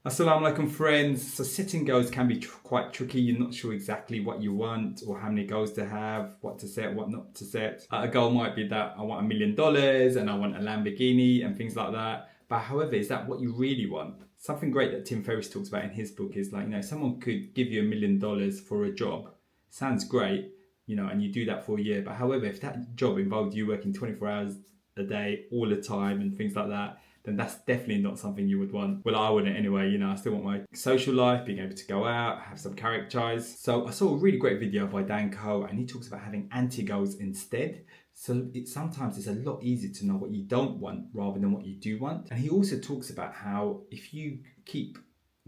Assalamu alaikum friends. So setting goals can be quite tricky. You're not sure exactly what you want or how many goals to have, what to set, what not to set. A goal might be that I want $1 million and I want a Lamborghini and things like that. But however, is that what you really want? Something great that Tim Ferriss talks about in his book is like, someone could give you $1 million for a job. Sounds great, and you do that for a year. But however, if that job involved you working 24 hours a day, all the time and things like that, then that's definitely not something you would want. Well, I wouldn't anyway. I still want my social life, being able to go out, have some character. So I saw a really great video by Dan Coe, and he talks about having anti-goals instead. So sometimes it's a lot easier to know what you don't want rather than what you do want. And he also talks about how if you keep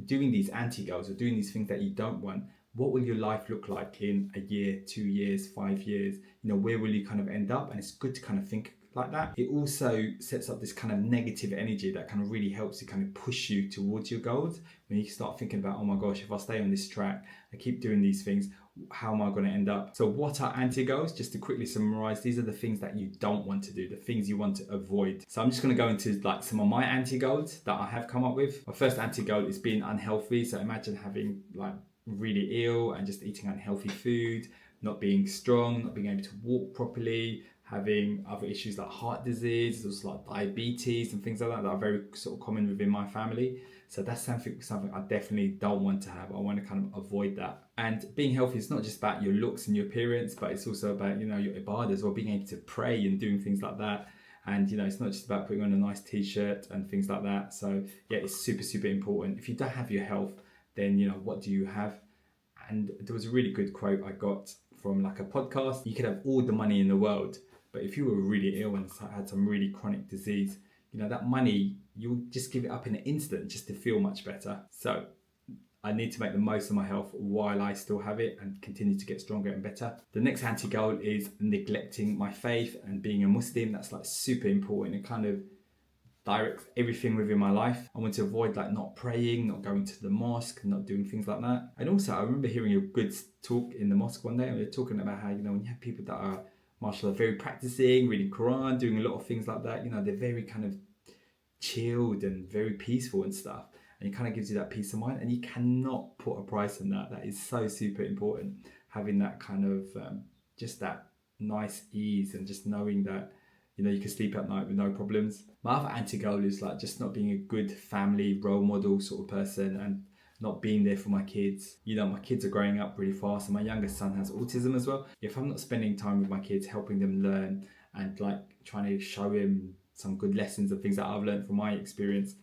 doing these anti-goals or doing these things that you don't want, what will your life look like in a year, 2 years, 5 years? Where will you kind of end up? And it's good to kind of think like that. It also sets up this kind of negative energy that kind of really helps to kind of push you towards your goals. When you start thinking about, oh my gosh, if I stay on this track, I keep doing these things, how am I going to end up? So what are anti-goals? Just to quickly summarize, these are the things that you don't want to do, the things you want to avoid. So I'm just going to go into like some of my anti-goals that I have come up with. My first anti-goal is being unhealthy. So imagine having like really ill and just eating unhealthy food, not being strong, not being able to walk properly, having other issues like heart disease, also like diabetes and things like that are very sort of common within my family. So that's something I definitely don't want to have. I want to kind of avoid that. And being healthy is not just about your looks and your appearance, but it's also about, your ibadah as well, being able to pray and doing things like that. And, it's not just about putting on a nice t-shirt and things like that. So yeah, it's super, super important. If you don't have your health, then, what do you have? And there was a really good quote I got from like a podcast. You could have all the money in the world, but if you were really ill and had some really chronic disease, that money, you'll just give it up in an instant just to feel much better. So I need to make the most of my health while I still have it and continue to get stronger and better. The next anti-goal is neglecting my faith and being a Muslim. That's like super important. It kind of directs everything within my life. I want to avoid like not praying, not going to the mosque, not doing things like that. And also I remember hearing a good talk in the mosque one day, and we were talking about how, when you have people that are, mashallah, very practicing, reading Quran, doing a lot of things like that, they're very kind of chilled and very peaceful and stuff. And it kind of gives you that peace of mind, and you cannot put a price on that. That is so super important, having that kind of just that nice ease and just knowing that you can sleep at night with no problems. My other anti-goal is like just not being a good family role model sort of person and not being there for my kids. My kids are growing up really fast, and my youngest son has autism as well. If I'm not spending time with my kids, helping them learn and like trying to show him some good lessons and things that I've learned from my experience,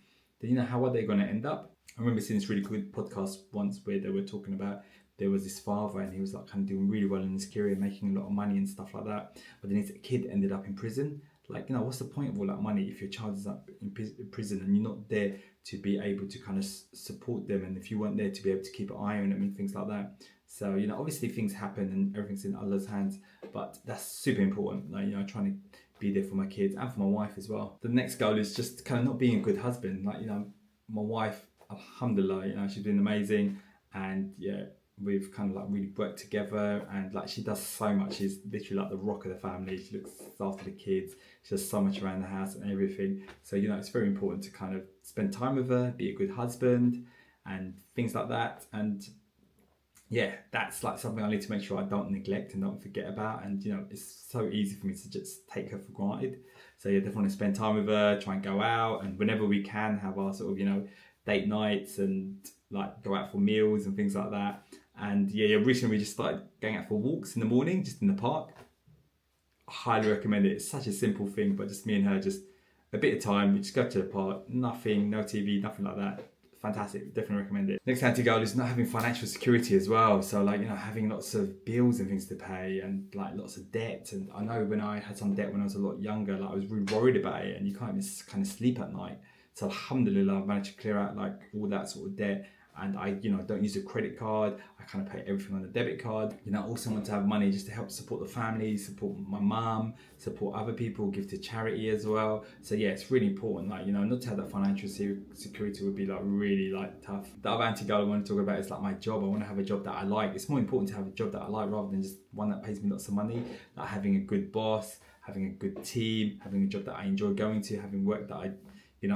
then how are they going to end up? I remember seeing this really good podcast once where they were talking about there was this father and he was like kind of doing really well in his career, making a lot of money and stuff like that. But then his kid ended up in prison. Like, what's the point of all that money if your child is up in prison and you're not there to be able to kind of support them, and if you weren't there to be able to keep an eye on them and things like that. So, obviously things happen and everything's in Allah's hands, but that's super important. Like, trying to be there for my kids and for my wife as well. The next goal is just kind of not being a good husband. Like, my wife, alhamdulillah, she's been amazing, and yeah, we've kind of like really worked together, and like she does so much. She's literally like the rock of the family. She looks after the kids. She does so much around the house and everything. So it's very important to kind of spend time with her, be a good husband and things like that. And yeah, that's like something I need to make sure I don't neglect and don't forget about. And it's so easy for me to just take her for granted. So yeah, definitely want to spend time with her, try and go out, and whenever we can have our sort of date nights and like go out for meals and things like that. And yeah, recently we just started going out for walks in the morning, just in the park. I highly recommend it. It's such a simple thing, but just me and her, just a bit of time. We just go to the park, nothing, no TV, nothing like that. Fantastic, definitely recommend it. Next anti-goal is not having financial security as well. So like, having lots of bills and things to pay and like lots of debt. And I know when I had some debt when I was a lot younger, like I was really worried about it, and you can't even kind of sleep at night. So alhamdulillah, I've managed to clear out like all that sort of debt. And I, don't use a credit card. I kind of pay everything on the debit card. I also want to have money just to help support the family, support my mum, support other people, give to charity as well. So yeah, it's really important. Like, not to have that financial security would be like really like tough. The other anti-goal I want to talk about is like my job. I want to have a job that I like. It's more important to have a job that I like rather than just one that pays me lots of money. Like having a good boss, having a good team, having a job that I enjoy going to, having work that I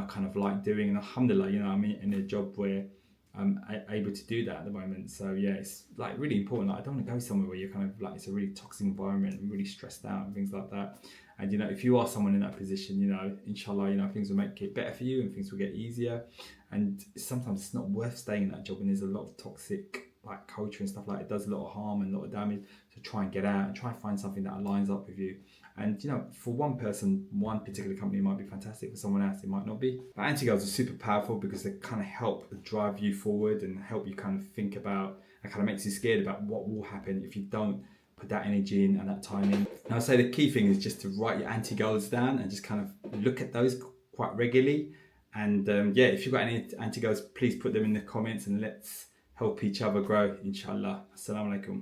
kind of like doing. And alhamdulillah, I'm in a job where I'm able to do that at the moment. So yeah, it's like really important. Like, I don't want to go somewhere where you're kind of like, it's a really toxic environment and really stressed out and things like that. And if you are someone in that position, inshallah, things will make it better for you and things will get easier. And sometimes it's not worth staying in that job when there's a lot of toxic like culture and stuff like it does a lot of harm and a lot of damage. So try and get out and try and find something that aligns up with you. And for one person, one particular company might be fantastic. For someone else, it might not be. But anti-goals are super powerful because they kind of help drive you forward and help you kind of think about, and kind of makes you scared about what will happen if you don't put that energy in and that time in. And I'd say the key thing is just to write your anti-goals down and just kind of look at those quite regularly. And if you've got any anti-goals, please put them in the comments and let's help each other grow, inshallah. Assalamu alaikum.